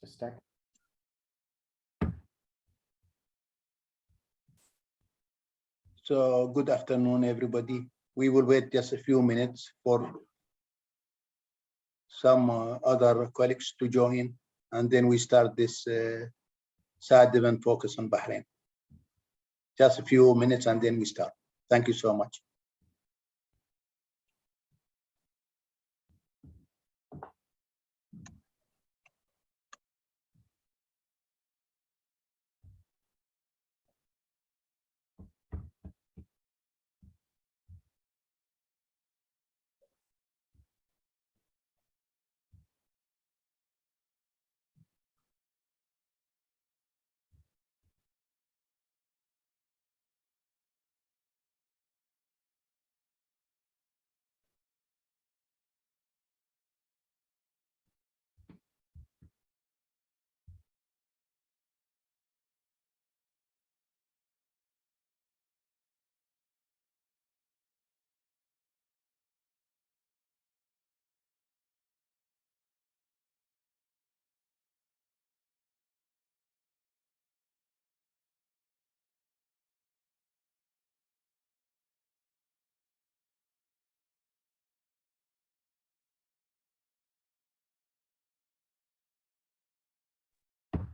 Just a second. So good afternoon, everybody. We will wait just a few minutes for some other colleagues to join, and then we start this sad event focus on Bahrain. Just a few minutes and then we start. Thank you so much.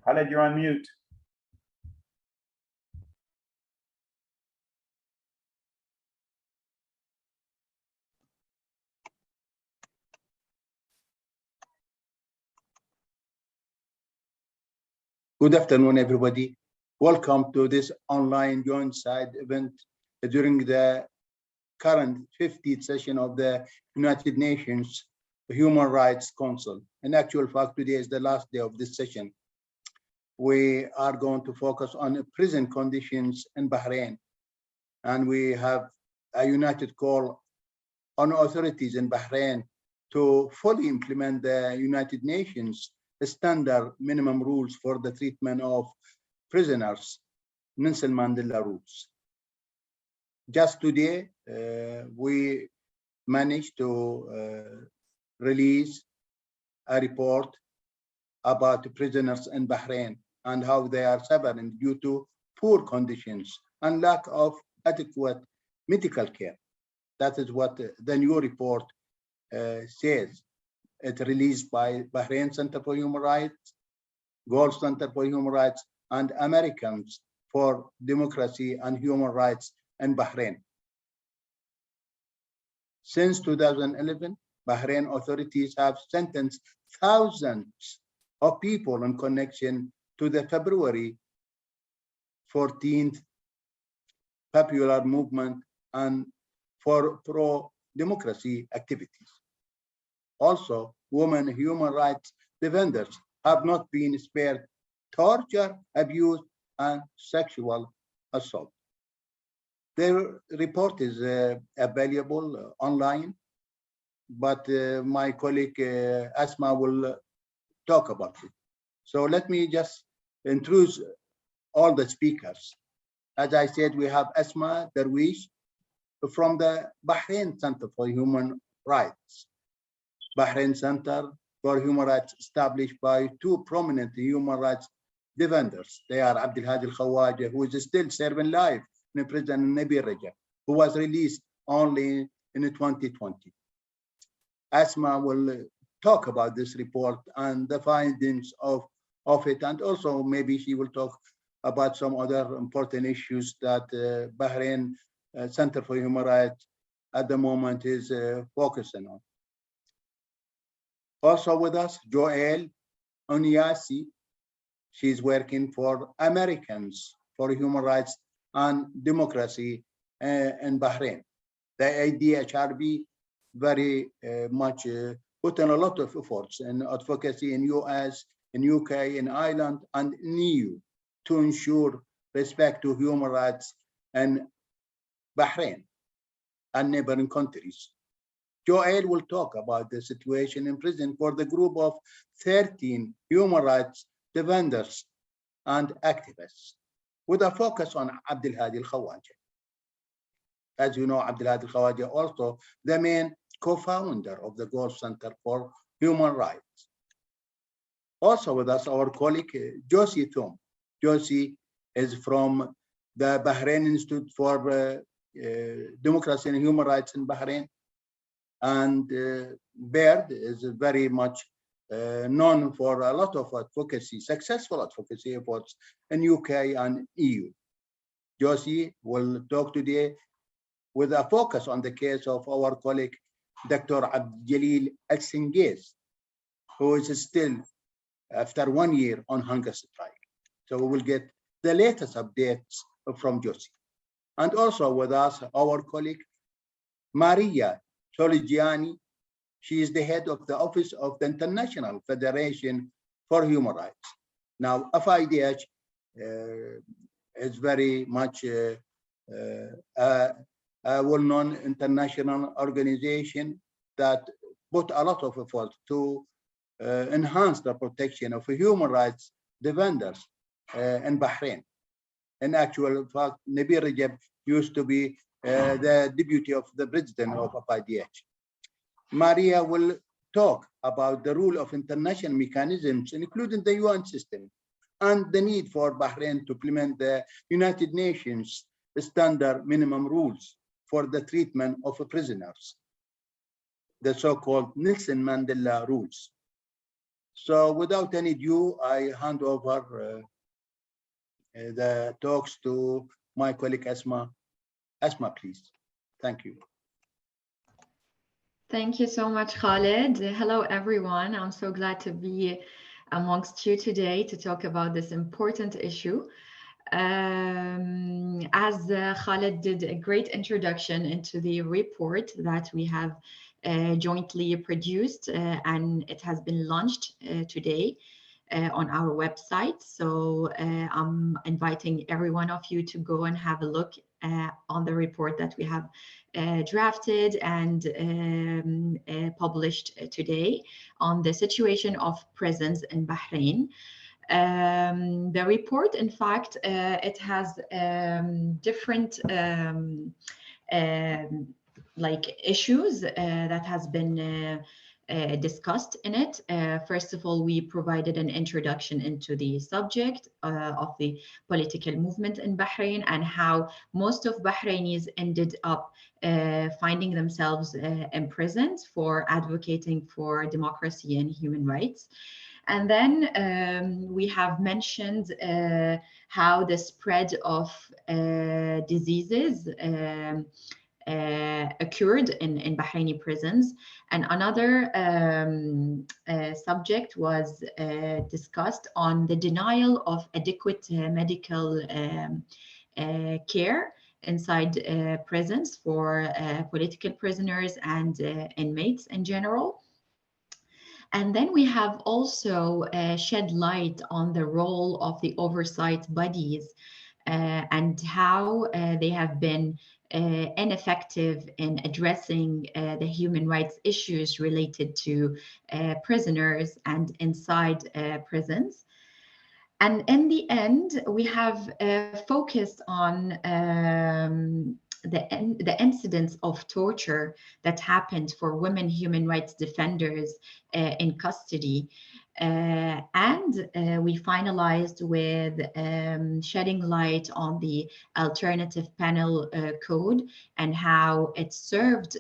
Khaled, you're on mute. Good afternoon, everybody. Welcome to this online joint side event during the current 50th session of the United Nations Human Rights Council. In actual fact, today is the last day of this session. We are going to focus on prison conditions in Bahrain, and we have a united call on authorities in Bahrain to fully implement the United Nations standard minimum rules for the treatment of prisoners, Nelson Mandela rules. Just today, we managed to release a report about prisoners in Bahrain and how they are suffering due to poor conditions and lack of adequate medical care. That is what the new report says. It's released by Bahrain Centre for Human Rights, Gold Center for Human Rights, and Americans for Democracy and Human Rights in Bahrain. Since 2011, Bahrain authorities have sentenced thousands of people in connection to the February 14th popular movement and for pro-democracy activities. Also, women human rights defenders have not been spared torture, abuse, and sexual assault. Their report is available online, but my colleague Asma will talk about it. So let me just introduce all the speakers. As I said, we have Asma Darwish from the Bahrain Centre for Human Rights. Bahrain Centre for Human Rights established by two prominent human rights defenders. They are Abdelhadi Al-Khawaja, who is still serving life in prison in Nabil Rajab, who was released only in 2020. Asma will talk about this report and the findings of it, and also maybe she will talk about some other important issues that Bahrain Center for Human Rights at the moment is focusing on. Also with us, Joelle Onyasi. She's working for Americans for Human Rights and Democracy in Bahrain. The ADHRB very much put in a lot of efforts in advocacy in US, in UK, in Ireland, and in EU to ensure respect to human rights in Bahrain and neighboring countries. Joelle will talk about the situation in prison for the group of 13 human rights defenders and activists, with a focus on Abdelhadi Al-Khawaja. As you know, Abdelhadi Al-Khawaja also the main co-founder of the Gold Center for Human Rights. Also with us, our colleague, Josie Thom. Josie is from the Bahrain Institute for Democracy and Human Rights in Bahrain. And Baird is very much known for a lot of advocacy, successful advocacy efforts in UK and EU. Josie will talk today with a focus on the case of our colleague, Dr. Abdeljalil Al-Sengez, who is still, after 1 year, on hunger strike. So we will get the latest updates from Josie. And also with us, our colleague, Maria Soligiani. She is the head of the Office of the International Federation for Human Rights. Now, FIDH is very much a well-known international organization that put a lot of effort to enhance the protection of human rights defenders in Bahrain. In actual fact, Nabil Rajab used to be the deputy of the president of FIDH. Maria will talk about the role of international mechanisms, including the UN system, and the need for Bahrain to implement the United Nations standard minimum rules for the treatment of prisoners, the so-called Nelson Mandela rules. So without any ado, I hand over the talks to my colleague Asma. Asma, please. Thank you. Thank you so much, Khaled. Hello, everyone. I'm so glad to be amongst you today to talk about this important issue. As Khaled did a great introduction into the report that we have jointly produced, and it has been launched today on our website. So I'm inviting every one of you to go and have a look on the report that we have drafted and published today on the situation of prisons in Bahrain. The report, in fact, it has different like issues that has been discussed in it. First of all, we provided an introduction into the subject of the political movement in Bahrain and how most of Bahrainis ended up finding themselves imprisoned for advocating for democracy and human rights. And then we have mentioned how the spread of diseases occurred in Bahraini prisons. And another subject was discussed on the denial of adequate medical care inside prisons for political prisoners and inmates in general. And then we have also shed light on the role of the oversight bodies and how they have been ineffective in addressing the human rights issues related to prisoners and inside prisons. And in the end, we have focused on the incidents of torture that happened for women human rights defenders in custody. And we finalized with shedding light on the alternative panel code and how it served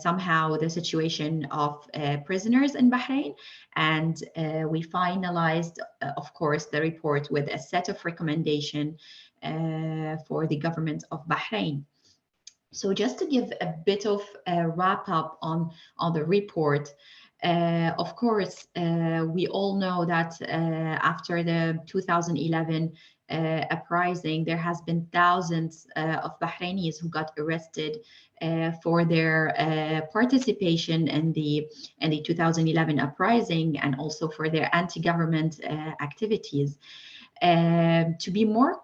somehow the situation of prisoners in Bahrain. And we finalized, of course, the report with a set of recommendations for the government of Bahrain. So just to give a bit of a wrap up on the report, of course, we all know that after the 2011 uprising, there has been thousands of Bahrainis who got arrested for their participation in the 2011 uprising and also for their anti-government activities. To be more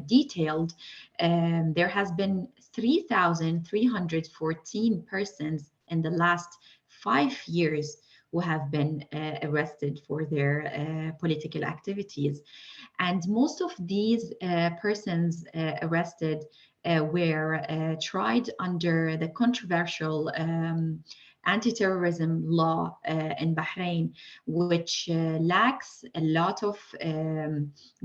detailed, there has been 3,314 persons in the last 5 years who have been arrested for their political activities. And most of these persons arrested were tried under the controversial anti-terrorism law in Bahrain, which lacks a lot of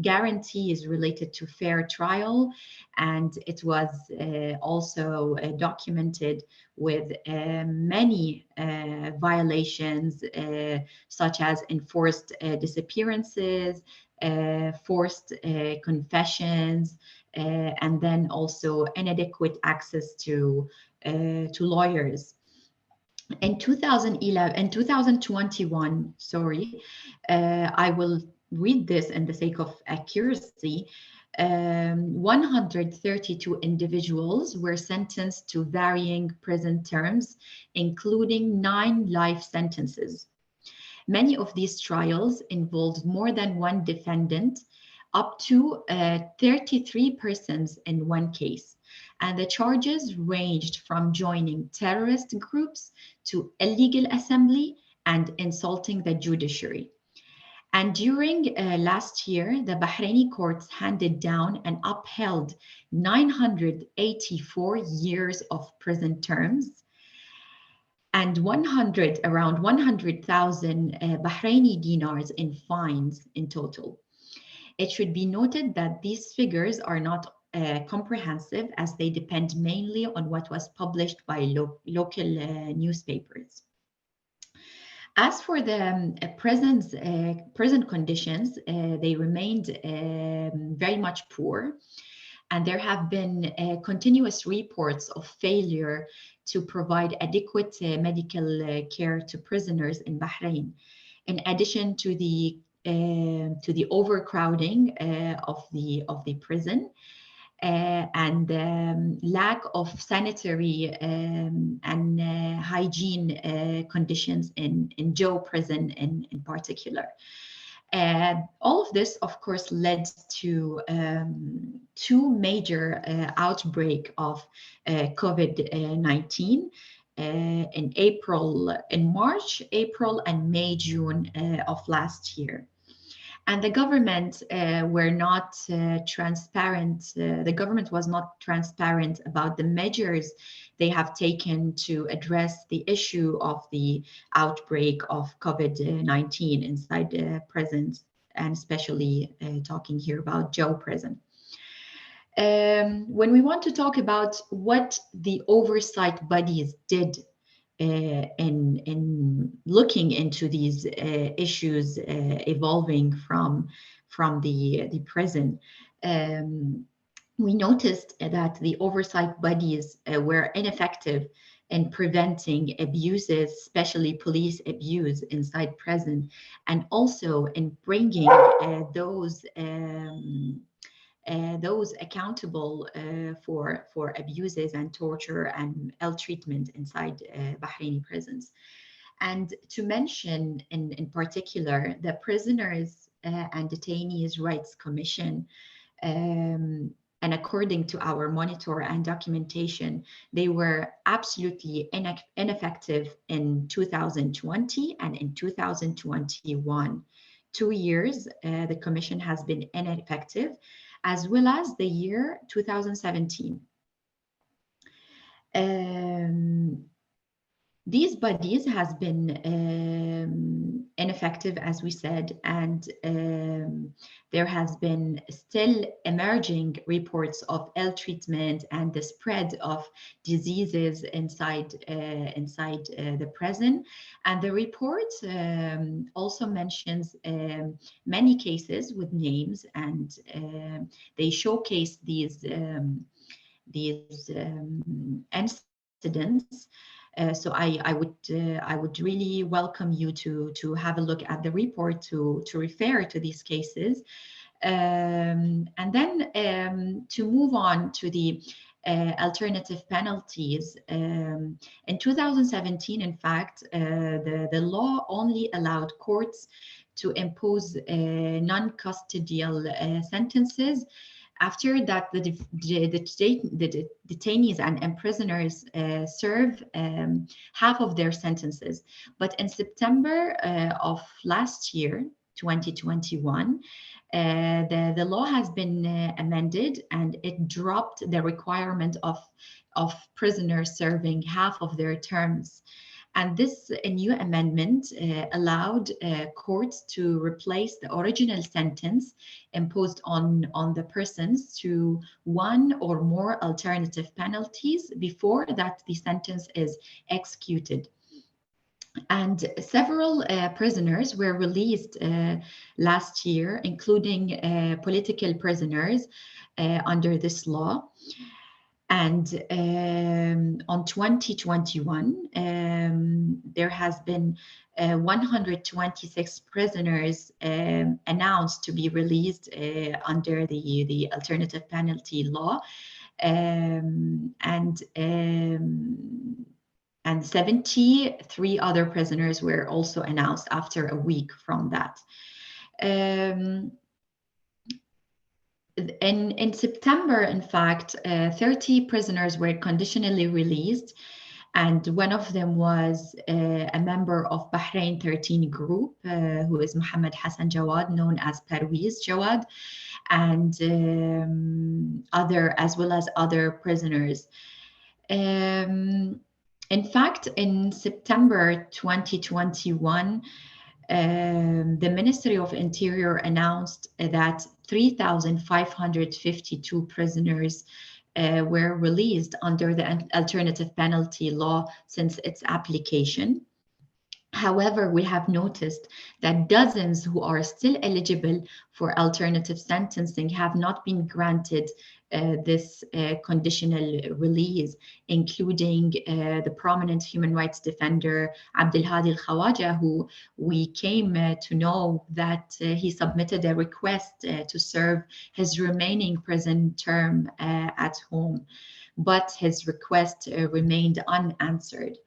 guarantees related to fair trial, and it was also documented with many violations, such as enforced disappearances, forced confessions, and then also inadequate access to lawyers. In 2021, sorry, I will read this in the sake of accuracy. 132 individuals were sentenced to varying prison terms, including 9 life sentences. Many of these trials involved more than one defendant, up to 33 persons in one case. And the charges ranged from joining terrorist groups to illegal assembly and insulting the judiciary. And during last year, the Bahraini courts handed down and upheld 984 years of prison terms and around 100,000 Bahraini dinars in fines in total. It should be noted that these figures are not comprehensive, as they depend mainly on what was published by local newspapers. As for the prison conditions, they remained very much poor, and there have been continuous reports of failure to provide adequate medical care to prisoners in Bahrain, in addition to the overcrowding of the prison and lack of sanitary and hygiene conditions in Joe prison in particular. All of this, of course, led to 2 major outbreaks of COVID-19 in March, April, and May, June of last year. And the government were not transparent. The government was not transparent about the measures they have taken to address the issue of the outbreak of COVID-19 inside prisons, and especially talking here about Joe prison. When we want to talk about what the oversight bodies did in looking into these issues evolving from the prison, we noticed that the oversight bodies were ineffective in preventing abuses, especially police abuse inside prison, and also in bringing those accountable for abuses and torture and ill treatment inside Bahraini prisons. And to mention in particular, the Prisoners and Detainees Rights Commission, and according to our monitor and documentation, they were absolutely ineffective in 2020 and in 2021. 2 years, the commission has been ineffective, as well as the year 2017. These bodies has been ineffective, as we said, and there has been still emerging reports of ill treatment and the spread of diseases inside the prison. And the report also mentions many cases with names, and they showcase these incidents. So I would really welcome you to have a look at the report, to refer to these cases, and then to move on to the alternative penalties. In 2017, in fact, the law only allowed courts to impose non-custodial sentences. After that, the detainees and prisoners serve half of their sentences. But in September of last year, 2021. The law has been amended, and it dropped the requirement of prisoners serving half of their terms. And this new amendment allowed courts to replace the original sentence imposed on the persons to one or more alternative penalties before that the sentence is executed. And several prisoners were released last year, including political prisoners under this law. And on 2021, there has been 126 prisoners announced to be released under the alternative penalty law, and 73 other prisoners were also announced after a week from that. In September, in fact, 30 prisoners were conditionally released, and one of them was a member of Bahrain 13 group, who is Mohammed Hassan Jawad, known as Parwiz Jawad, and as well as other prisoners. In fact, in September 2021, the Ministry of Interior announced that 3,552 prisoners were released under the alternative penalty law since its application. However, we have noticed that dozens who are still eligible for alternative sentencing have not been granted this conditional release, including the prominent human rights defender Abdelhadi Al-Khawaja, who we came to know that he submitted a request to serve his remaining prison term at home, but his request remained unanswered.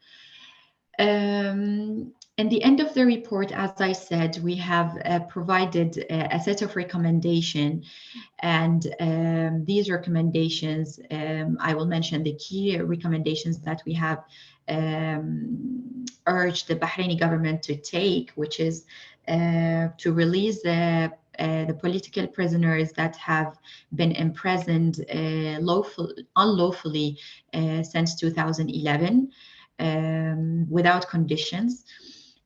In the end of the report, as I said, we have provided a set of recommendations, and these recommendations, I will mention the key recommendations that we have urged the Bahraini government to take, which is to release the political prisoners that have been imprisoned unlawfully since 2011. Without conditions,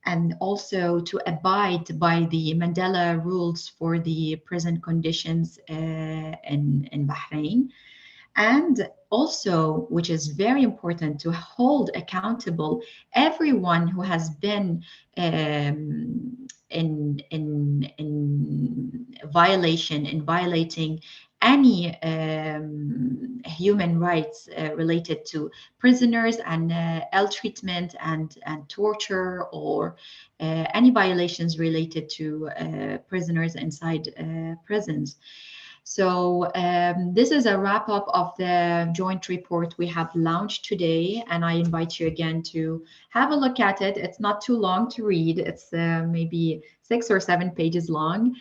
and also to abide by the Mandela rules for the prison conditions in Bahrain. And also, which is very important, to hold accountable everyone who has been in violating any human rights related to prisoners and ill treatment and torture, or any violations related to prisoners inside prisons. So this is a wrap up of the joint report we have launched today, and I invite you again to have a look at it. It's not too long to read. It's maybe 6 or 7 pages long,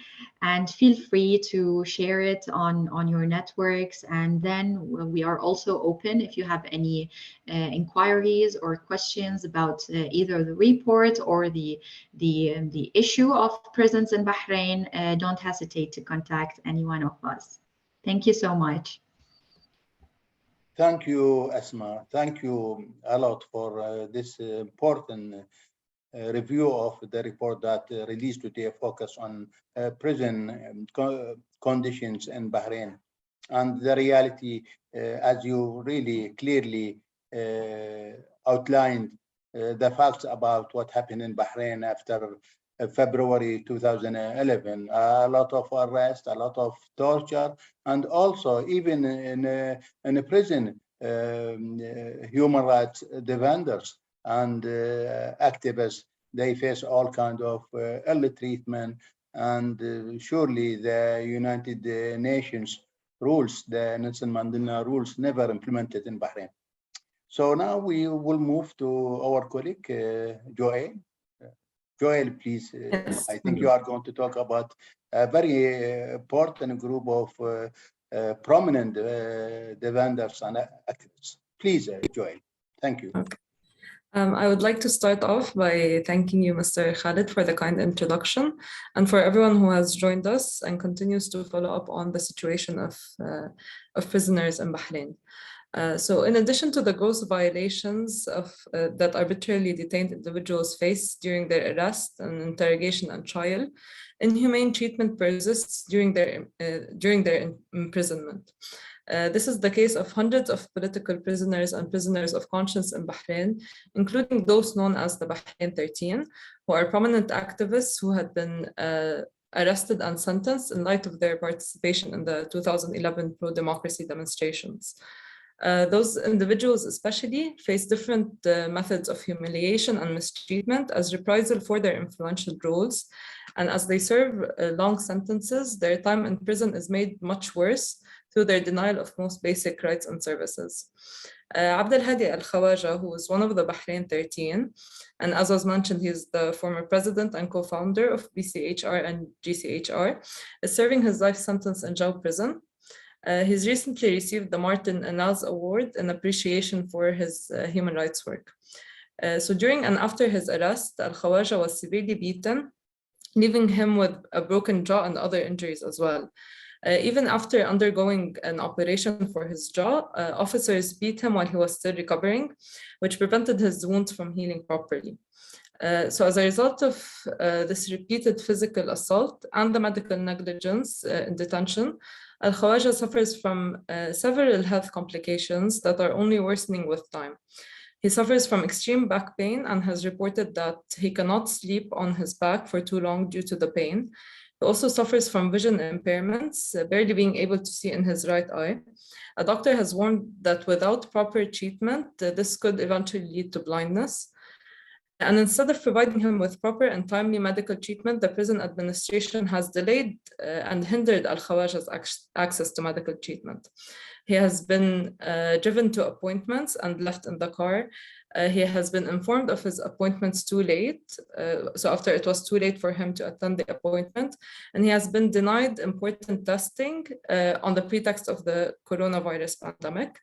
and feel free to share it on your networks. And then we are also open if you have any inquiries or questions about either the report or the issue of prisons in Bahrain. Don't hesitate to contact any one of us. Thank you so much. Thank you, Asma. Thank you a lot for this important review of the report that released today, focus on prison conditions in Bahrain and the reality, as you really clearly outlined the facts about what happened in Bahrain after February 2011. A lot of arrests, a lot of torture, and also even in a prison, human rights defenders and activists, they face all kinds of ill treatment, and surely the United Nations rules, the Nelson Mandela rules, never implemented in Bahrain. So now we will move to our colleague, Joel. Joel, please. Yes. I think you are going to talk about a very important group of prominent defenders and activists. Please, Joel. Thank you. Okay. I would like to start off by thanking you, Mr. Khalid, for the kind introduction, and for everyone who has joined us and continues to follow up on the situation of prisoners in Bahrain. So in addition to the gross violations that arbitrarily detained individuals face during their arrest and interrogation and trial, inhumane treatment persists during their imprisonment. This is the case of hundreds of political prisoners and prisoners of conscience in Bahrain, including those known as the Bahrain 13, who are prominent activists who had been arrested and sentenced in light of their participation in the 2011 pro-democracy demonstrations. Those individuals especially face different methods of humiliation and mistreatment as reprisal for their influential roles. And as they serve long sentences, their time in prison is made much worse through their denial of most basic rights and services. Abdelhadi Al-Khawaja, who is one of the Bahrain 13, and as was mentioned, he's the former president and co-founder of BCHR and GCHR, is serving his life sentence in Jau prison. He's recently received the Martin Ennals Award in appreciation for his human rights work. So during and after his arrest, Al-Khawaja was severely beaten, leaving him with a broken jaw and other injuries as well. Even after undergoing an operation for his jaw, officers beat him while he was still recovering, which prevented his wounds from healing properly. So as a result of this repeated physical assault and the medical negligence in detention, Al-Khawaja suffers from several health complications that are only worsening with time. He suffers from extreme back pain and has reported that he cannot sleep on his back for too long due to the pain. He also suffers from vision impairments, barely being able to see in his right eye. A doctor has warned that without proper treatment, this could eventually lead to blindness. And instead of providing him with proper and timely medical treatment, the prison administration has delayed and hindered Al-Khawaja's access to medical treatment. He has been driven to appointments and left in the car. He has been informed of his appointments too late, so after it was too late for him to attend the appointment, and he has been denied important testing on the pretext of the coronavirus pandemic.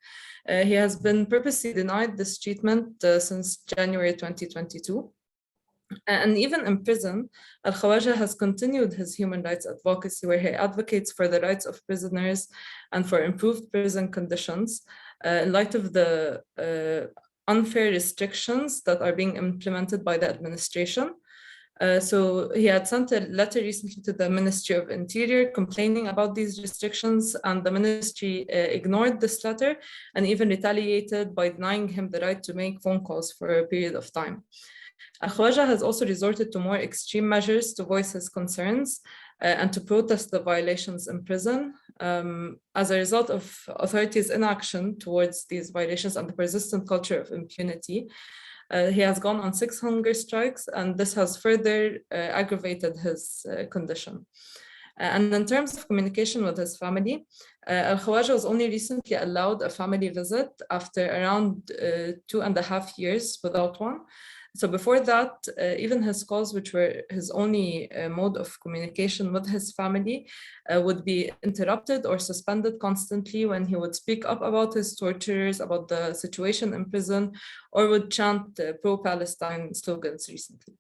He has been purposely denied this treatment since January 2022. And even in prison, Al-Khawaja has continued his human rights advocacy, where he advocates for the rights of prisoners and for improved prison conditions in light of the unfair restrictions that are being implemented by the administration. So he had sent a letter recently to the Ministry of Interior complaining about these restrictions, and the ministry ignored this letter and even retaliated by denying him the right to make phone calls for a period of time. Al-Khawaja has also resorted to more extreme measures to voice his concerns and to protest the violations in prison. As a result of authorities' inaction towards these violations and the persistent culture of impunity, he has gone on 6 hunger strikes, and this has further aggravated his condition. And in terms of communication with his family, Al-Khawaja was only recently allowed a family visit after around 2.5 years without one. So before that, even his calls, which were his only mode of communication with his family, would be interrupted or suspended constantly when he would speak up about his torturers, about the situation in prison, or would chant pro-Palestine slogans recently.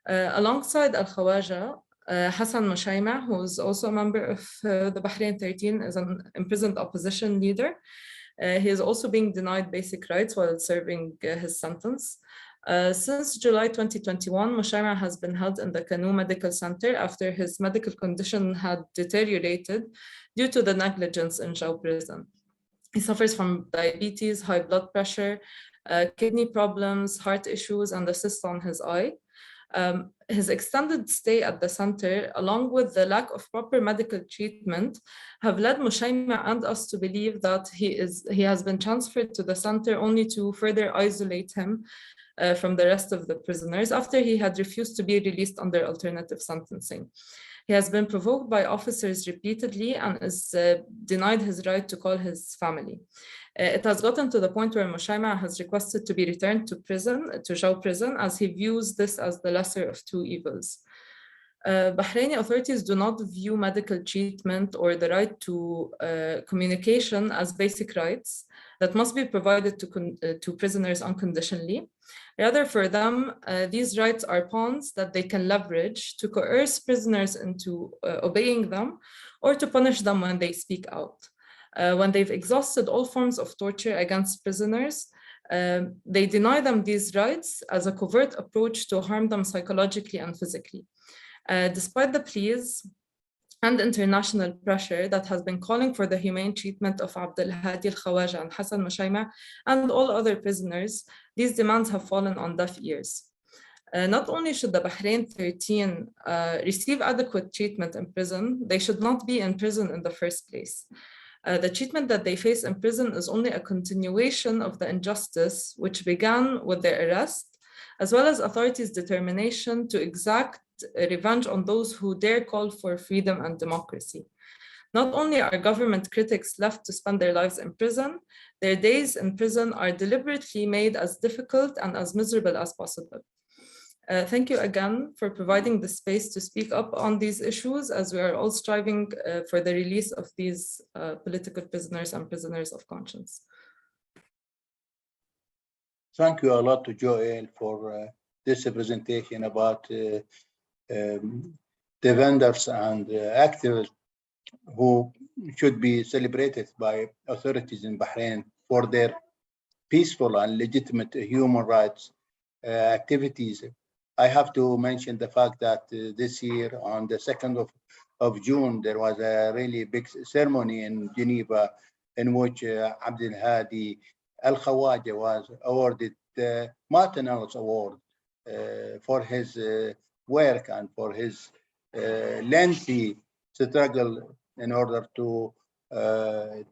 Alongside Al-Khawaja, Hassan Mushaima, who is also a member of the Bahrain 13, is an imprisoned opposition leader. He is also being denied basic rights while serving his sentence. Since July 2021, Mushaima has been held in the Canoe Medical Center after his medical condition had deteriorated due to the negligence in Jau prison. He suffers from diabetes, high blood pressure, kidney problems, heart issues, and a cyst on his eye. His extended stay at the center, along with the lack of proper medical treatment, have led Mushaima and us to believe that he has been transferred to the center only to further isolate him from the rest of the prisoners after he had refused to be released under alternative sentencing. He has been provoked by officers repeatedly and is denied his right to call his family. It has gotten to the point where Mushaima has requested to be returned to prison, to Jau prison, as he views this as the lesser of two evils. Bahraini authorities do not view medical treatment or the right to communication as basic rights that must be provided to prisoners unconditionally. Rather, for them, these rights are pawns that they can leverage to coerce prisoners into obeying them or to punish them when they speak out. When they've exhausted all forms of torture against prisoners, they deny them these rights as a covert approach to harm them psychologically and physically. Despite the pleas and international pressure that has been calling for the humane treatment of Abdelhadi al-Khawaja and Hassan Mushaima and all other prisoners, these demands have fallen on deaf ears. Not only should the Bahrain 13 receive adequate treatment in prison, they should not be in prison in the first place. The treatment that they face in prison is only a continuation of the injustice which began with their arrest, as well as authorities' determination to exact revenge on those who dare call for freedom and democracy. Not only are government critics left to spend their lives in prison, their days in prison are deliberately made as difficult and as miserable as possible. Thank you again for providing the space to speak up on these issues, as we are all striving for the release of these political prisoners and prisoners of conscience. Thank you a lot to Joel for this presentation about defenders and activists who should be celebrated by authorities in Bahrain for their peaceful and legitimate human rights activities. I have to mention the fact that this year, on the 2nd of June, there was a really big ceremony in Geneva in which Abdelhadi al-Khawaja was awarded the Martin Ellis Award for his work and for his lengthy struggle in order to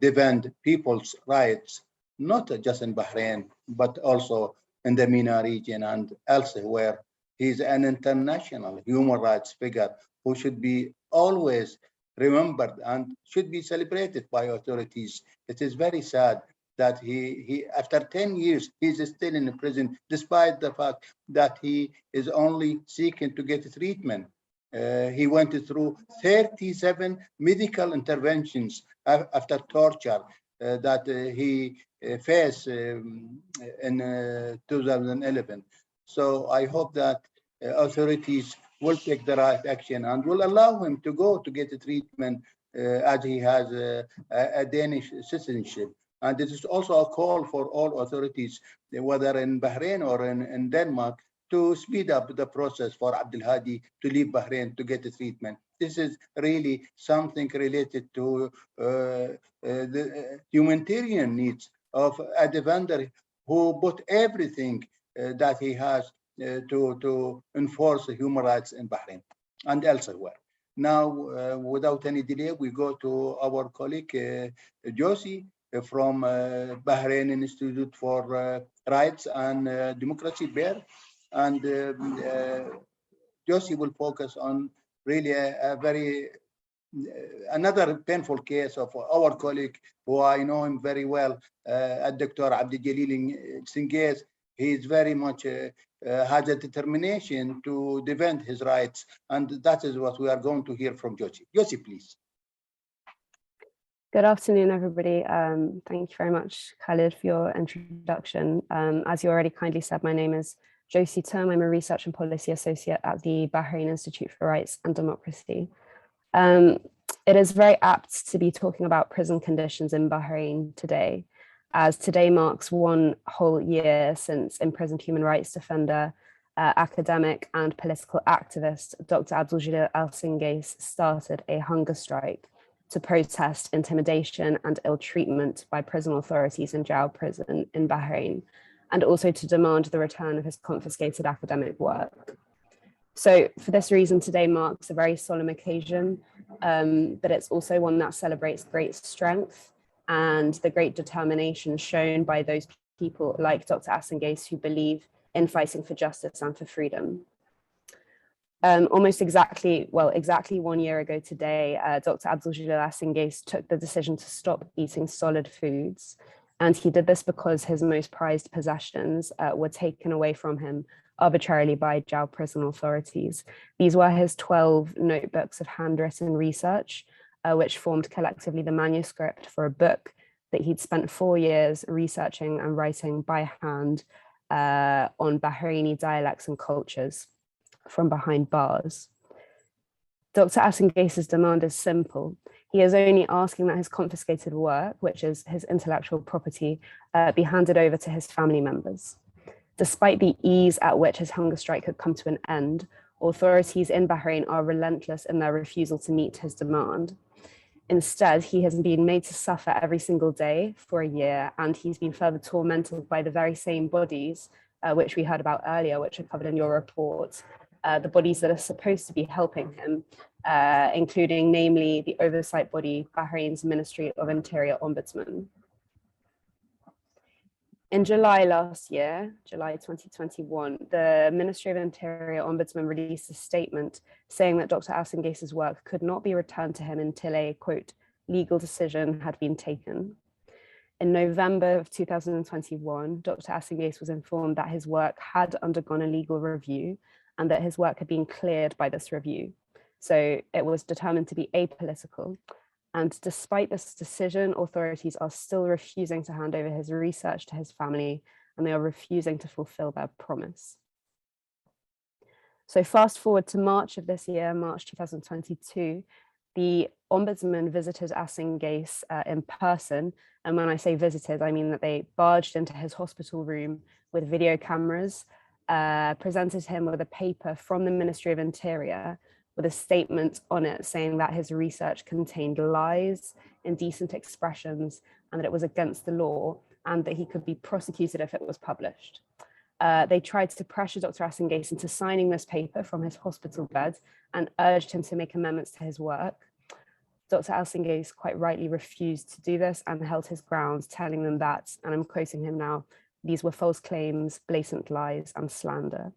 defend people's rights, not just in Bahrain, but also in the MENA region and elsewhere. He's an international human rights figure who should be always remembered and should be celebrated by authorities. It is very sad that he after 10 years, he's still in prison, despite the fact that he is only seeking to get treatment. He went through 37 medical interventions after torture that he faced in 2011. So I hope that authorities will take the right action and will allow him to go to get the treatment as he has a Danish citizenship. And this is also a call for all authorities, whether in Bahrain or in Denmark, to speed up the process for Abdelhadi to leave Bahrain to get the treatment. This is really something related to the humanitarian needs of a defender who put everything that he has to enforce human rights in Bahrain and elsewhere. Now, without any delay, we go to our colleague, Josie, from Bahrain Institute for Rights and Democracy, BER. And Josie will focus on really another painful case of our colleague, who I know him very well, Dr. Abdel Jalil Singhaz. He is very much has a determination to defend his rights, and that is what we are going to hear from Josie. Josie, please. Good afternoon, everybody. Thank you very much, Khalid, for your introduction. As you already kindly said, my name is Josie Term. I'm a Research and Policy Associate at the Bahrain Institute for Rights and Democracy. It is very apt to be talking about prison conditions in Bahrain today, as today marks 1 whole year since imprisoned human rights defender, academic and political activist, Dr. Abdul al-Singhaz started a hunger strike to protest intimidation and ill treatment by prison authorities in Jail prison in Bahrain, and also to demand the return of his confiscated academic work. So for this reason, today marks a very solemn occasion, but it's also one that celebrates great strength and the great determination shown by those people like Dr. al-Singhaz who believe in fighting for justice and for freedom. Exactly 1 year ago today, Dr. Abdul al-Singhaz took the decision to stop eating solid foods. And he did this because his most prized possessions were taken away from him arbitrarily by jail prison authorities. These were his 12 notebooks of handwritten research, which formed collectively the manuscript for a book that he'd spent 4 years researching and writing by hand on Bahraini dialects and cultures from behind bars. Dr. Assengace's demand is simple. He is only asking that his confiscated work, which is his intellectual property, be handed over to his family members. Despite the ease at which his hunger strike had come to an end, authorities in Bahrain are relentless in their refusal to meet his demand. Instead, he has been made to suffer every single day for a year, and he's been further tormented by the very same bodies, which we heard about earlier, which are covered in your report, the bodies that are supposed to be helping him, including namely the oversight body, Bahrain's Ministry of Interior Ombudsman. In July last year, July 2021, the Ministry of Interior Ombudsman released a statement saying that Dr. Assengace's work could not be returned to him until a, quote, legal decision had been taken. In November of 2021, Dr. Assengace was informed that his work had undergone a legal review and that his work had been cleared by this review. So it was determined to be apolitical. And despite this decision, authorities are still refusing to hand over his research to his family, and they are refusing to fulfill their promise. So fast forward to March of this year, March 2022, the Ombudsman visited Assengace in person. And when I say visited, I mean that they barged into his hospital room with video cameras, presented him with a paper from the Ministry of Interior with a statement on it saying that his research contained lies, indecent expressions, and that it was against the law, and that he could be prosecuted if it was published. They tried to pressure Dr. Assengace into signing this paper from his hospital bed and urged him to make amendments to his work. Dr. Assengace quite rightly refused to do this and held his ground, telling them that, and I'm quoting him now, these were false claims, blatant lies, and slander.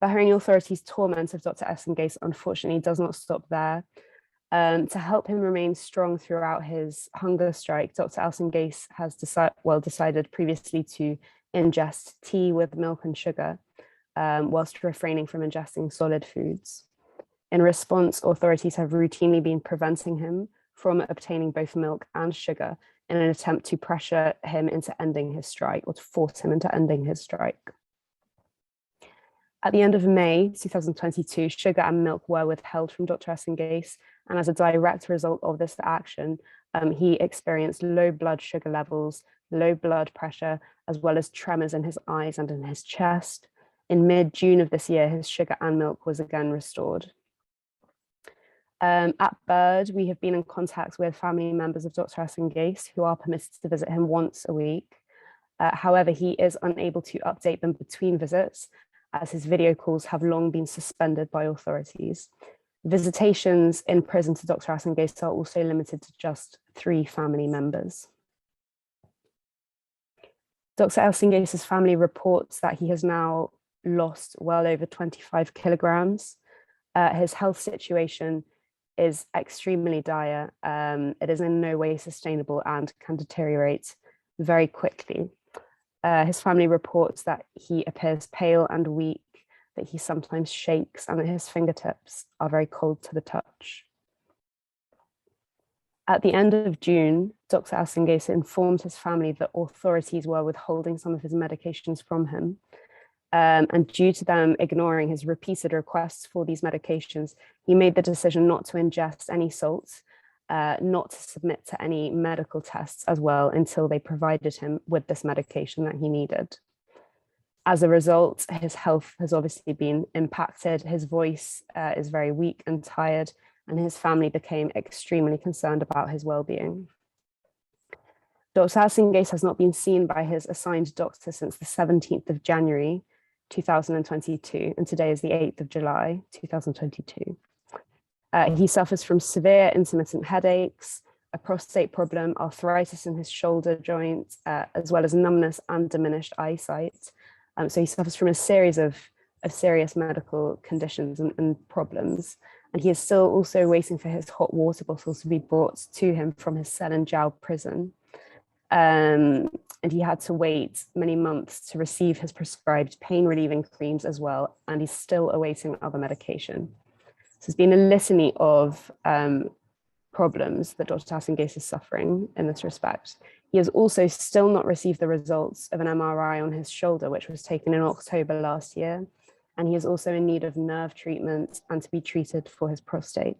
Bahraini authorities' torment of Dr. Assengace unfortunately does not stop there. To help him remain strong throughout his hunger strike, Dr. Assengace has decided previously to ingest tea with milk and sugar, whilst refraining from ingesting solid foods. In response, authorities have routinely been preventing him from obtaining both milk and sugar in an attempt to pressure him into ending his strike, or to force him into ending his strike. At the end of May 2022, sugar and milk were withheld from Dr. Assengace, and as a direct result of this action, he experienced low blood sugar levels, low blood pressure, as well as tremors in his eyes and in his chest. In mid-June of this year, his sugar and milk was again restored. At Bird, we have been in contact with family members of Dr. Assengace who are permitted to visit him once a week. However, he is unable to update them between visits, as his video calls have long been suspended by authorities. Visitations in prison to Dr. Assengace are also limited to just 3 family members. Dr. Assengace's family reports that he has now lost well over 25 kilograms. His health situation is extremely dire. It is in no way sustainable and can deteriorate very quickly. His family reports that he appears pale and weak, that he sometimes shakes, and that his fingertips are very cold to the touch. At the end of June, Dr. Assengace informed his family that authorities were withholding some of his medications from him. And due to them ignoring his repeated requests for these medications, he made the decision not to ingest any salts, not to submit to any medical tests as well until they provided him with this medication that he needed. As a result, his health has obviously been impacted. His voice is very weak and tired, and his family became extremely concerned about his well-being. Dr. Assengace has not been seen by his assigned doctor since the 17th of January, 2022, and today is the 8th of July, 2022. He suffers from severe intermittent headaches, a prostate problem, arthritis in his shoulder joint, as well as numbness and diminished eyesight. So he suffers from a series of serious medical conditions and problems. And he is still also waiting for his hot water bottles to be brought to him from his cell in Jau prison. And he had to wait many months to receive his prescribed pain-relieving creams as well, and he's still awaiting other medication. So there's been a litany of problems that Dr. Asingais is suffering in this respect. He has also still not received the results of an MRI on his shoulder, which was taken in October last year. And he is also in need of nerve treatment and to be treated for his prostate.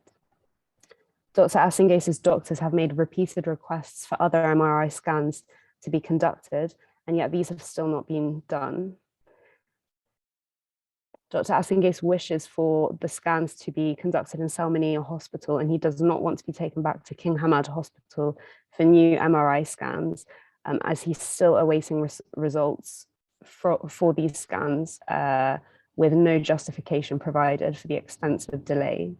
Dr. Asingais' doctors have made repeated requests for other MRI scans to be conducted, and yet these have still not been done. Dr. Asingais wishes for the scans to be conducted in Salmania Hospital, and he does not want to be taken back to King Hamad Hospital for new MRI scans, as he's still awaiting results for these scans with no justification provided for the extensive delay.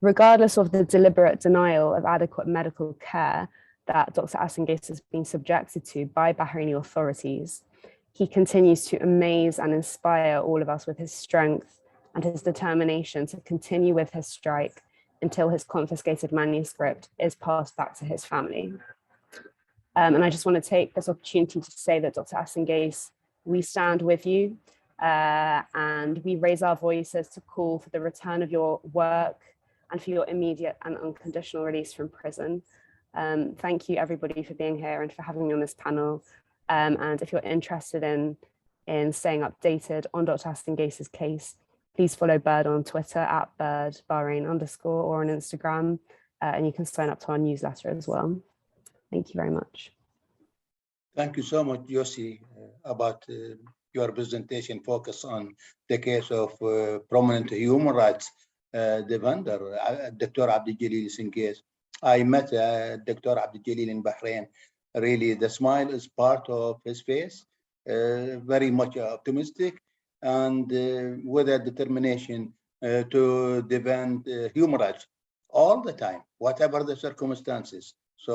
Regardless of the deliberate denial of adequate medical care that Dr. Asingais has been subjected to by Bahraini authorities, he continues to amaze and inspire all of us with his strength and his determination to continue with his strike until his confiscated manuscript is passed back to his family. And I just want to take this opportunity to say that Dr. Asingais, we stand with you and we raise our voices to call for the return of your work and for your immediate and unconditional release from prison. Thank you everybody for being here and for having me on this panel. And if you're interested in staying updated on Dr. Asingais' case, please follow Bird on Twitter at @BirdBahrain_ or on Instagram, and you can sign up to our newsletter as well. Thank you very much. Thank you so much, Yossi, about your presentation focus on the case of prominent human rights defender, Dr. Abdul Jalil's case. I met Dr. Abdul Jalil in Bahrain. Really, the smile is part of his face, very much optimistic and with a determination to defend human rights all the time, whatever the circumstances. So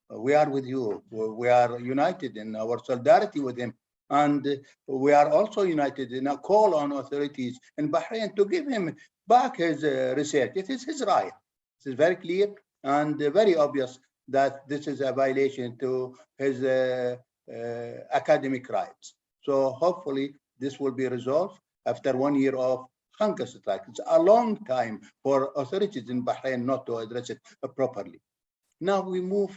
we are with you. We are united in our solidarity with him. And we are also united in a call on authorities in Bahrain to give him back his research. It is his right. It is very clear and very obvious that this is a violation to his academic rights. So hopefully this will be resolved after 1 year of hunger strike. It's a long time for authorities in Bahrain not to address it properly. Now we move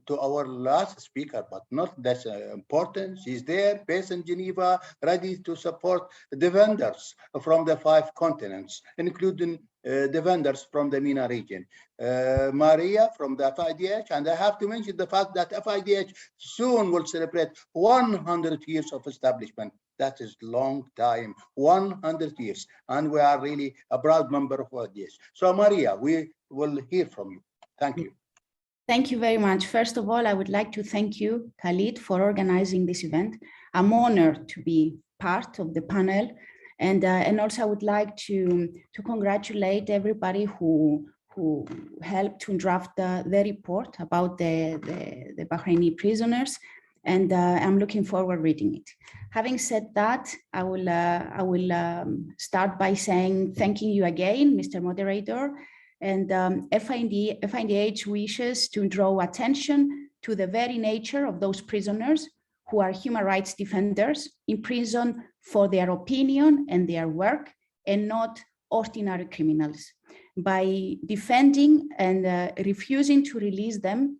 to our last speaker, but not less important. She's there, based in Geneva, ready to support the vendors from the 5 continents, including the vendors from the MENA region. Maria from the FIDH, and I have to mention the fact that FIDH soon will celebrate 100 years of establishment. That is long time, 100 years, and we are really a proud member of FIDH. So Maria, we will hear from you. Thank you. Thank you very much. First of all, I would like to thank you, Khalid, for organizing this event. I'm honored to be part of the panel. And also I would like to congratulate everybody who helped to draft the report about the Bahraini prisoners. And I'm looking forward reading it. Having said that, I will start by saying thanking you again, Mr. Moderator. And FIDH wishes to draw attention to the very nature of those prisoners who are human rights defenders in prison for their opinion and their work, and not ordinary criminals. By defending and refusing to release them,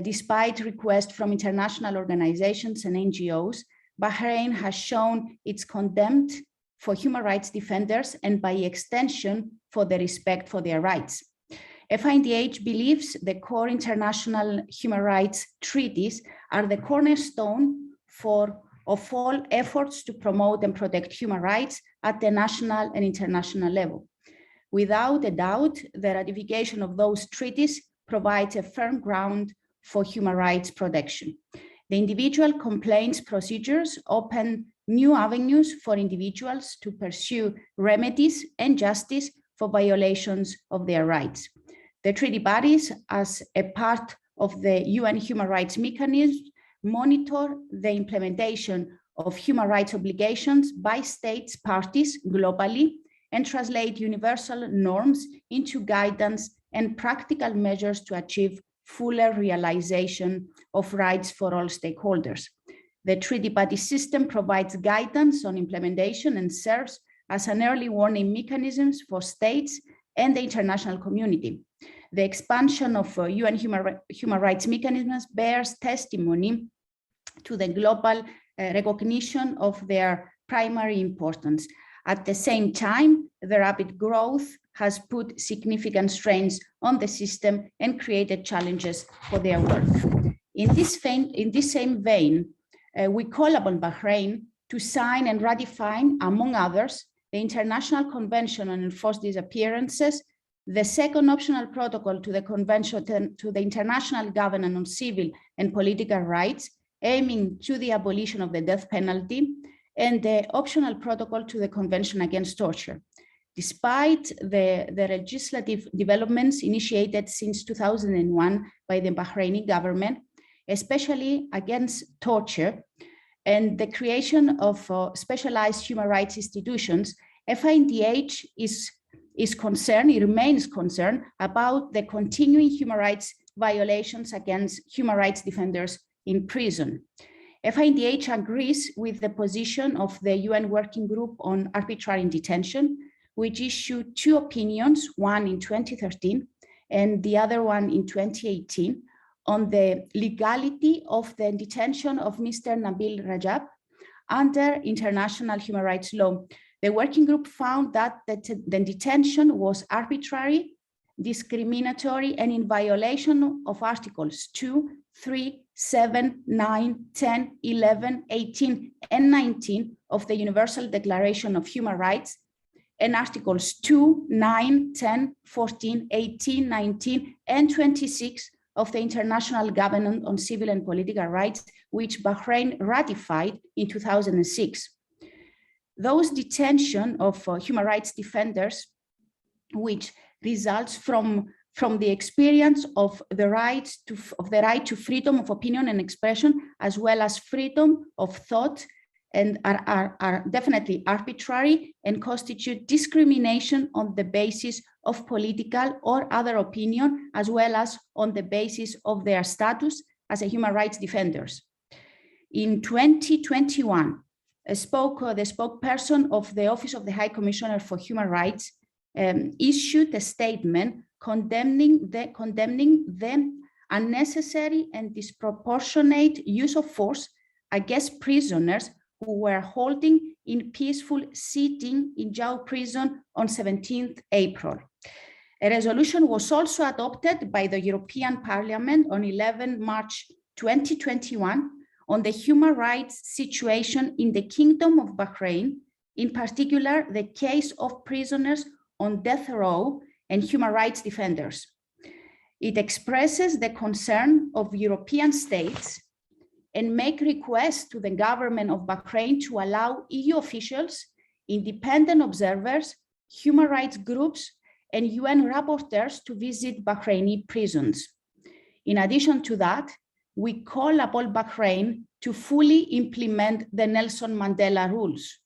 despite requests from international organizations and NGOs, Bahrain has shown its contempt for human rights defenders and by extension for the respect for their rights. FIDH believes the core international human rights treaties are the cornerstone of all efforts to promote and protect human rights at the national and international level. Without a doubt, the ratification of those treaties provides a firm ground for human rights protection. The individual complaints procedures open new avenues for individuals to pursue remedies and justice for violations of their rights. The treaty bodies, as a part of the UN human rights mechanism, monitor the implementation of human rights obligations by states parties globally and translate universal norms into guidance and practical measures to achieve fuller realization of rights for all stakeholders. The treaty body system provides guidance on implementation and serves as an early warning mechanism for states and the international community. The expansion of UN human rights mechanisms bears testimony to the global recognition of their primary importance. At the same time, the rapid growth has put significant strains on the system and created challenges for their work. In this same vein, we call upon Bahrain to sign and ratify, among others, the International Convention on Enforced Disappearances, the second optional protocol to the Convention to the International Covenant on Civil and Political Rights, aiming to the abolition of the death penalty, and the optional protocol to the Convention Against Torture. Despite the legislative developments initiated since 2001 by the Bahraini government, especially against torture, and the creation of specialized human rights institutions, FIDH is concerned, it remains concerned about the continuing human rights violations against human rights defenders in prison. FIDH agrees with the position of the UN Working Group on Arbitrary Detention, which issued two opinions, one in 2013 and the other one in 2018, on the legality of the detention of Mr. Nabil Rajab under international human rights law. The working group found that the detention was arbitrary, discriminatory, and in violation of Articles 2, 3, 7, 9, 10, 11, 18, and 19 of the Universal Declaration of Human Rights, and Articles 2, 9, 10, 14, 18, 19, and 26 of the International Covenant on Civil and Political Rights, which Bahrain ratified in 2006. Those detention of human rights defenders, which results from the experience of the right to freedom of opinion and expression, as well as freedom of thought, and are definitely arbitrary and constitute discrimination on the basis of political or other opinion, as well as on the basis of their status as a human rights defenders. In 2021, the spokesperson of the Office of the High Commissioner for Human Rights issued a statement condemning the unnecessary and disproportionate use of force against prisoners who were holding in peaceful sitting in Jau prison on 17th April. A resolution was also adopted by the European Parliament on 11 March 2021 on the human rights situation in the Kingdom of Bahrain, in particular the case of prisoners on death row and human rights defenders. It expresses the concern of European states and make requests to the government of Bahrain to allow EU officials, independent observers, human rights groups, and UN rapporteurs to visit Bahraini prisons. In addition to that, we call upon Bahrain to fully implement the Nelson Mandela rules.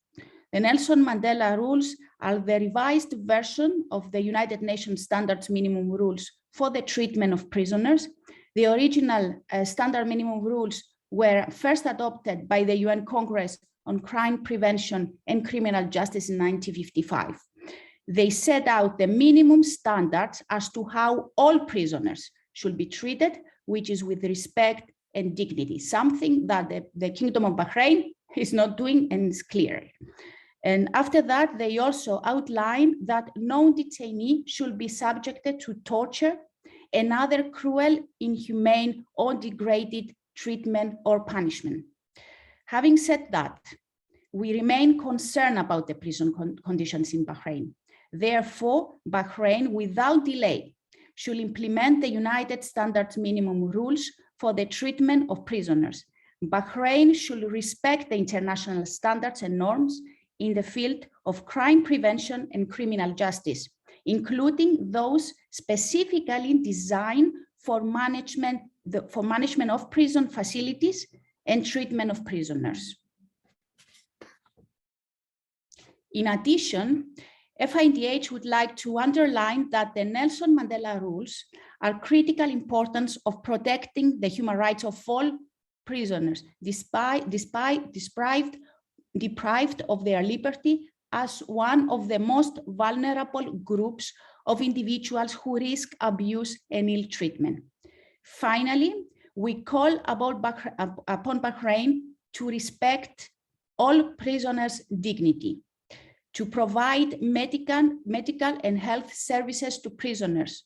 The Nelson Mandela rules are the revised version of the United Nations Standards Minimum Rules for the treatment of prisoners. The original standard minimum rules were first adopted by the UN Congress on Crime Prevention and Criminal Justice in 1955. They set out the minimum standards as to how all prisoners should be treated, which is with respect and dignity, something that the Kingdom of Bahrain is not doing and is clear. And after that, they also outline that no detainee should be subjected to torture and other cruel, inhumane, or degraded treatment or punishment. Having said that, we remain concerned about the prison conditions in Bahrain. Therefore, Bahrain, without delay, should implement the United Standards Minimum Rules for the treatment of prisoners. Bahrain should respect the international standards and norms in the field of crime prevention and criminal justice, including those specifically designed for management of prison facilities and treatment of prisoners. In addition, FIDH would like to underline that the Nelson Mandela rules are critical importance of protecting the human rights of all prisoners, deprived of their liberty as one of the most vulnerable groups of individuals who risk abuse and ill treatment. Finally, we call upon Bahrain to respect all prisoners' dignity, to provide medical and health services to prisoners,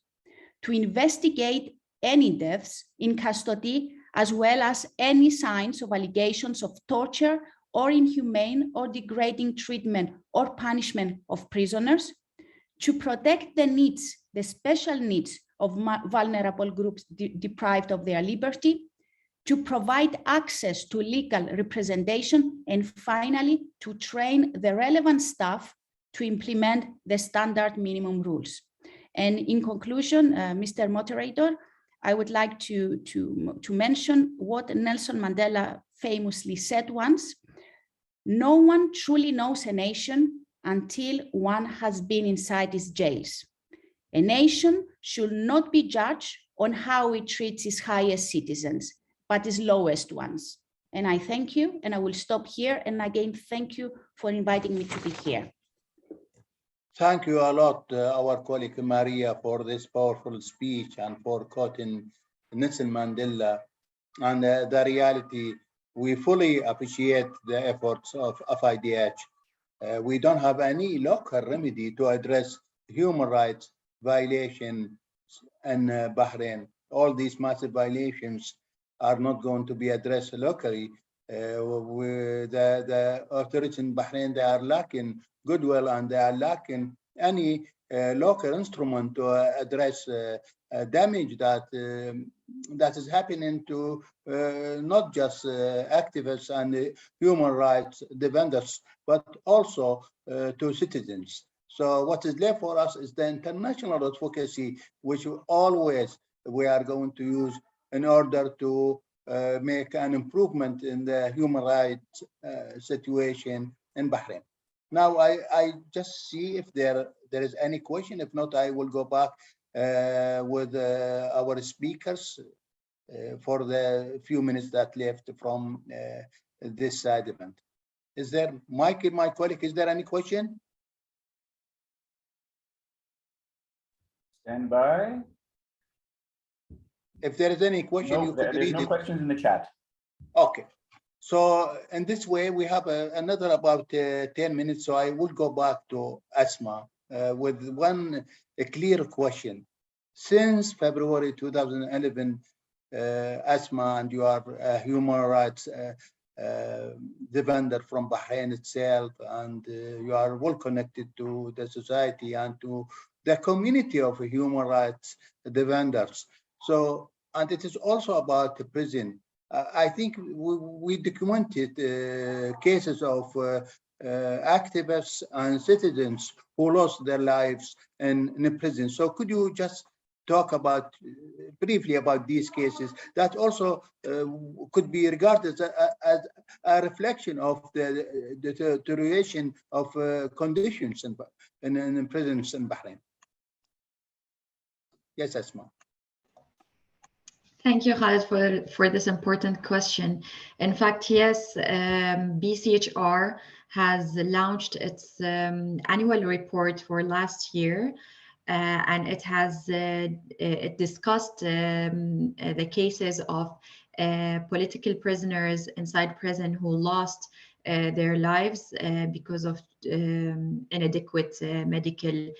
to investigate any deaths in custody, as well as any signs of allegations of torture or inhumane or degrading treatment or punishment of prisoners, to protect the needs, the special needs of vulnerable groups deprived of their liberty, to provide access to legal representation, and finally, to train the relevant staff to implement the standard minimum rules. And in conclusion, Mr. Moderator, I would like to mention what Nelson Mandela famously said once: "No one truly knows a nation until one has been inside its jails. A nation should not be judged on how it treats its highest citizens, but its lowest ones." And I thank you, and I will stop here. And again, thank you for inviting me to be here. Thank you a lot, our colleague Maria, for this powerful speech and for quoting Nelson Mandela. And the reality, we fully appreciate the efforts of FIDH. We don't have any local remedy to address human rights violations in Bahrain. All these massive violations are not going to be addressed locally. The authorities in Bahrain, they are lacking goodwill, and they are lacking any local instrument to address damage that is happening to not just activists and human rights defenders, but also to citizens. So what is left for us is the international advocacy, which always we are going to use in order to make an improvement in the human rights situation in Bahrain. Now, I just see if there is any question. If not, I will go back with our speakers for the few minutes that left from this side event. Is there, Mike, my colleague, is there any question? Stand by. If there is any question, No, you could read it. there's no questions in the chat. Okay. So in this way, we have another about 10 minutes. So I will go back to Asma with one clear question. Since February 2011, Asma, and you are a human rights defender from Bahrain itself, and you are well connected to the society and to the community of human rights defenders. So, and it is also about the prison. I think we documented cases of activists and citizens who lost their lives in prison. So could you just talk about briefly about these cases that also could be regarded as a reflection of the deterioration of conditions in prisons in Bahrain? Yes, Asma. Thank you, Khaled, for this important question. In fact, yes, BCHR has launched its annual report for last year, and it has it discussed the cases of political prisoners inside prison who lost their lives because of inadequate medical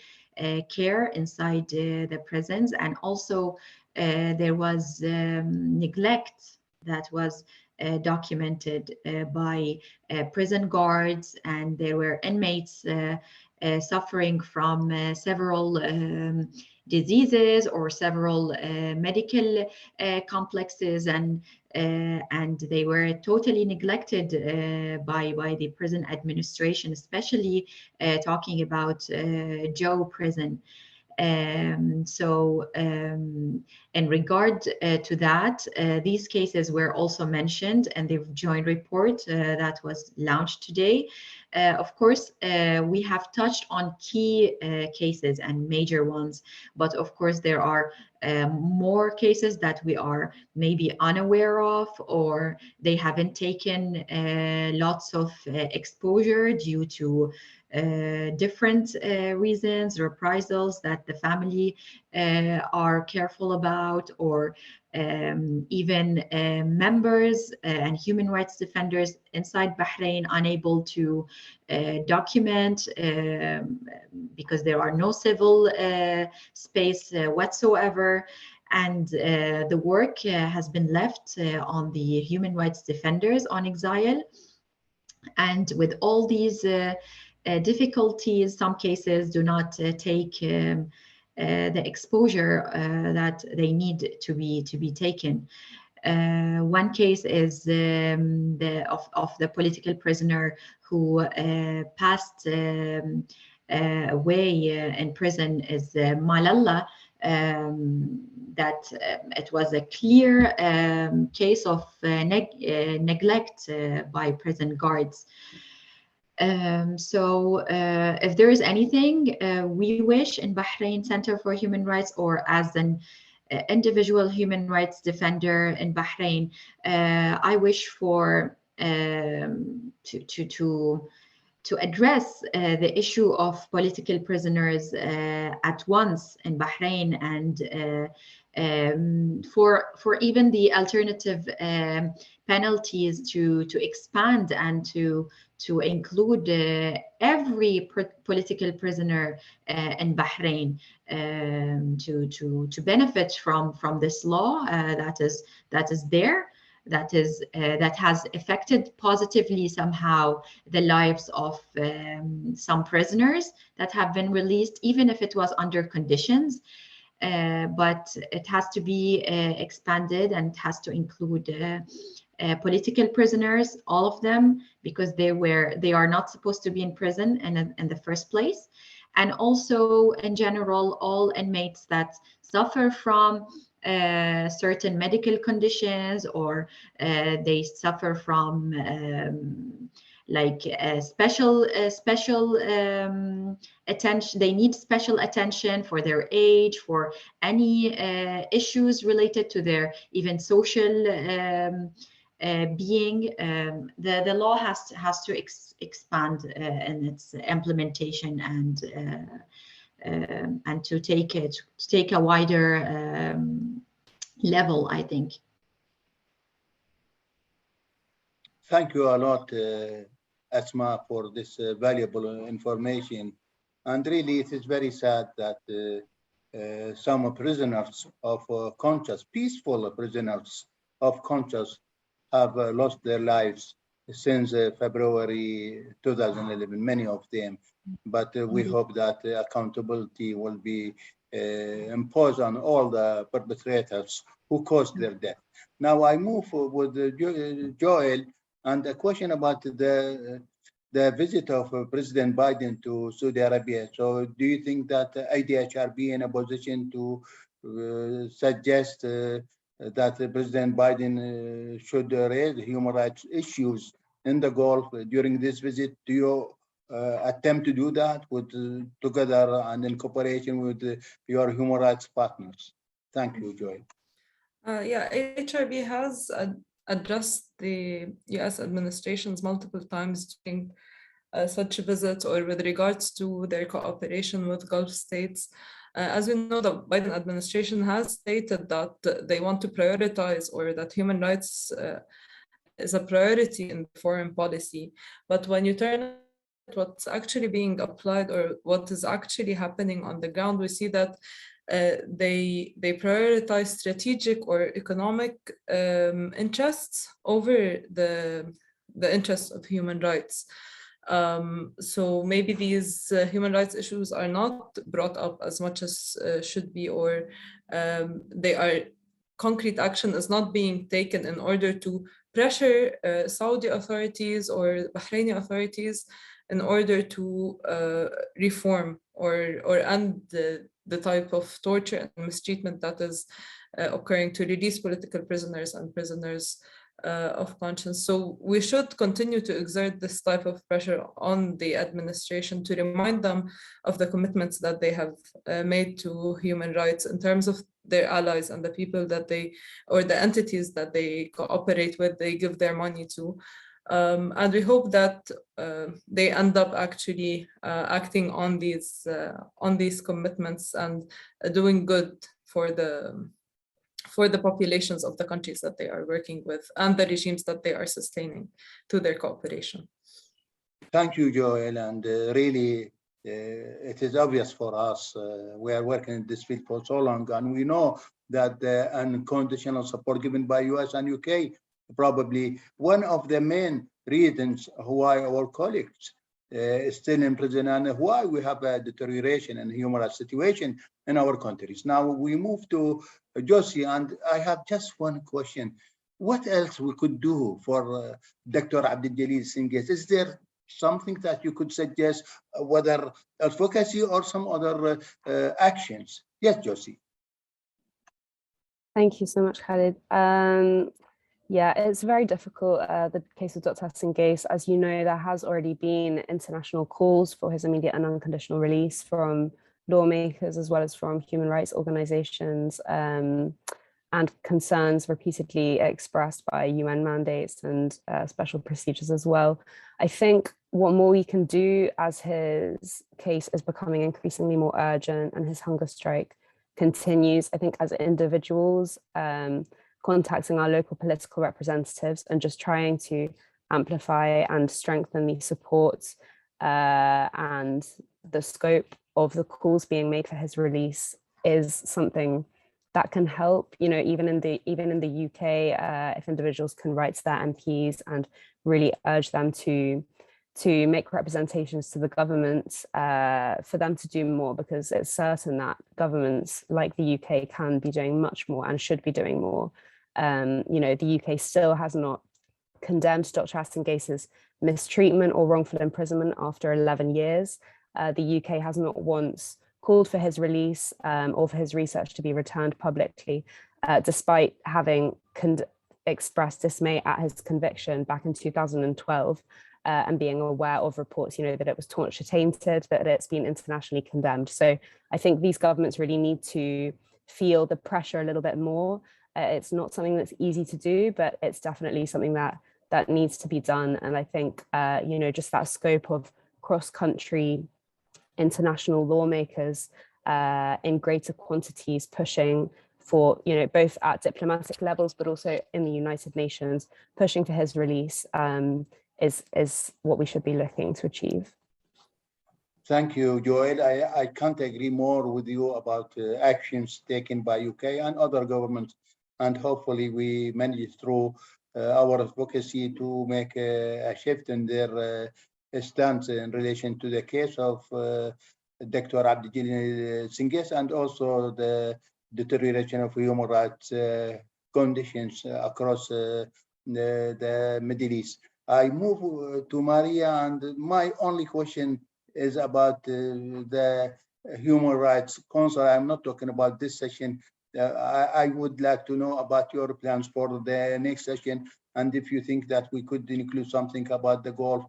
care inside the prisons, and also there was neglect that was documented by prison guards, and there were inmates suffering from several diseases or several medical complexes, and they were totally neglected by the prison administration, especially talking about Joe prison. In regard to that, these cases were also mentioned in the joint report that was launched today. Of course, we have touched on key cases and major ones, but of course there are more cases that we are maybe unaware of, or they haven't taken lots of exposure due to different reasons, reprisals that the family are careful about, or even members and human rights defenders inside Bahrain unable to document because there are no civil space whatsoever. And the work has been left on the human rights defenders on exile. And with all these difficulties, some cases do not take the exposure that they need to be taken. One case is of the political prisoner who passed away in prison is Malala. That it was a clear case of neglect by prison guards. So if there is anything we wish in Bahrain Center for Human Rights, or as an individual human rights defender in Bahrain, I wish for to address the issue of political prisoners at once in Bahrain, and for even the alternative penalties to expand and to include every political prisoner in Bahrain to benefit from this law that is there, that has affected positively somehow the lives of some prisoners that have been released, even if it was under conditions. But it has to be expanded, and it has to include political prisoners, all of them, because they are not supposed to be in prison in the first place. And also in general, all inmates that suffer from certain medical conditions, or they suffer from like special attention. They need special attention for their age, for any issues related to their even social being. The law has to expand in its implementation, and to take a wider level, I think. Thank you a lot, Asma, for this valuable information. And really, it is very sad that some prisoners of conscience, peaceful prisoners of conscience, have lost their lives since February 2011, many of them. But we hope that accountability will be imposed on all the perpetrators who caused their death. Now I move with Joel, and a question about the visit of President Biden to Saudi Arabia. So do you think that ADHRB in a position to suggest that President Biden should raise human rights issues in the Gulf during this visit? Do you attempt to do that together and in cooperation with your human rights partners? Thank you, Joel. Yeah, ADHRB has addressed the US administrations multiple times during such visits, or with regards to their cooperation with Gulf states. As we know, the Biden administration has stated that they want to prioritize, or that human rights is a priority in foreign policy. But when you turn at what's actually being applied, or what is actually happening on the ground, we see that they prioritize strategic or economic interests over the interests of human rights. So maybe these human rights issues are not brought up as much as should be, or concrete action is not being taken in order to pressure Saudi authorities or Bahraini authorities in order to reform or end the type of torture and mistreatment that is occurring, to release political prisoners and prisoners of conscience. So we should continue to exert this type of pressure on the administration to remind them of the commitments that they have made to human rights in terms of their allies and the people that they, or the entities that they cooperate with, they give their money to. And we hope that they end up actually acting on these commitments and doing good for the populations of the countries that they are working with and the regimes that they are sustaining to their cooperation. Thank you, Joel. And really, it is obvious for us, we are working in this field for so long, and we know that the unconditional support given by US and UK, probably one of the main reasons why our colleagues is still in prison and why we have a deterioration in human rights situation in our countries. Now we move to Josie, and I have just one question. What else we could do for Dr. Abdul Singhis? Is there something that you could suggest, whether advocacy or some other actions? Yes, Josie. Thank you so much, Khalid. Yeah, it's very difficult, the case of Dr. Singhis. As you know, there has already been international calls for his immediate and unconditional release from lawmakers as well as from human rights organizations, and concerns repeatedly expressed by UN mandates and special procedures as well. I think what more we can do as his case is becoming increasingly more urgent and his hunger strike continues, I think as individuals, contacting our local political representatives and just trying to amplify and strengthen the support and the scope of the calls being made for his release is something that can help. You know, even in the UK, if individuals can write to their MPs and really urge them to make representations to the government for them to do more, because it's certain that governments like the UK can be doing much more and should be doing more. You know, the UK still has not condemned Dr. Singhis' mistreatment or wrongful imprisonment after 11 years. The UK has not once called for his release or for his research to be returned publicly, despite having expressed dismay at his conviction back in 2012 and being aware of reports, you know, that it was torture tainted, that it's been internationally condemned. So I think these governments really need to feel the pressure a little bit more. It's not something that's easy to do, but it's definitely something that needs to be done. And I think, you know, just that scope of cross-country international lawmakers in greater quantities pushing for, you know, both at diplomatic levels, but also in the United Nations, pushing for his release is what we should be looking to achieve. Thank you, Joel. I can't agree more with you about actions taken by UK and other governments. And hopefully we manage through our advocacy to make a shift in their stance in relation to the case of Dr. Abdul Singhis and also the deterioration of human rights conditions across the Middle East. I move to Maria, and my only question is about the Human Rights Council. I'm not talking about this session. I would like to know about your plans for the next session, and if you think that we could include something about the Gulf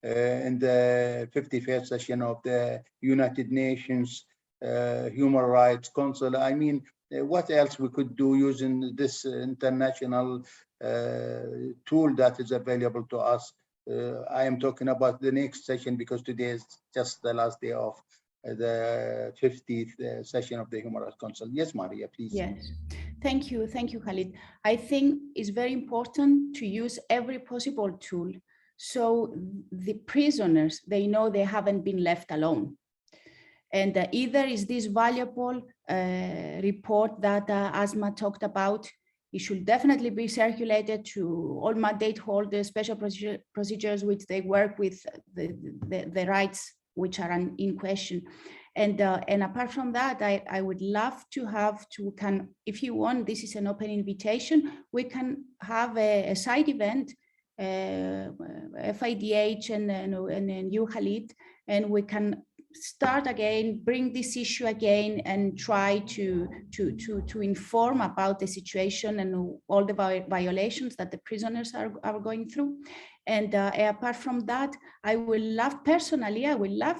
in the 51st session of the United Nations Human Rights Council. I mean, what else we could do using this international tool that is available to us. I am talking about the next session because today is just the last day of the 50th session of the Human Rights Council. Yes, Maria, please. Yes, thank you, Khalid. I think it's very important to use every possible tool so the prisoners, they know they haven't been left alone. And either is this valuable report that Asma talked about, it should definitely be circulated to all mandate holders, special procedures which they work with the rights which are in question. And apart from that, I would love to have if you want, this is an open invitation, we can have a side event, FIDH and you, Khalid, and we can start again, bring this issue again, and try to inform about the situation and all the violations that the prisoners are going through. And apart from that, I would love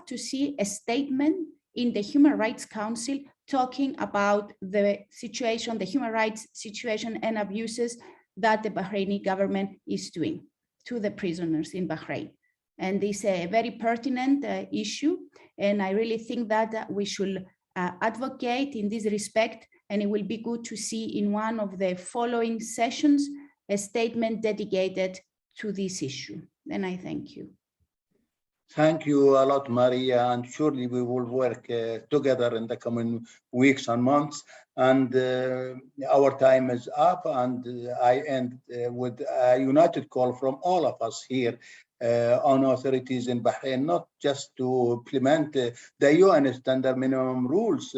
to see a statement in the Human Rights Council talking about the situation, the human rights situation and abuses that the Bahraini government is doing to the prisoners in Bahrain. And this is a very pertinent issue. And I really think that we should advocate in this respect. And it will be good to see in one of the following sessions a statement dedicated to this issue. And I thank you. Thank you a lot, Maria, and surely we will work together in the coming weeks and months. And our time is up, and I end with a united call from all of us here on authorities in Bahrain, not just to implement the UN standard minimum rules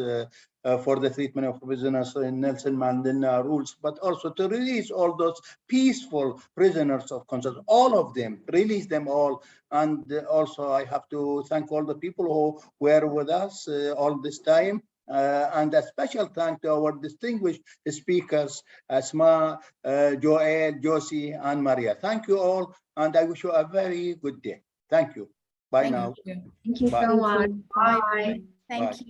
for the treatment of prisoners in Nelson Mandela rules, but also to release all those peaceful prisoners of conscience, all of them, release them all. And also I have to thank all the people who were with us all this time. And a special thank to our distinguished speakers, Asma, Joel, Josie, and Maria. Thank you all, and I wish you a very good day. Thank you. Bye now. Thank you so much. Bye. Thank you.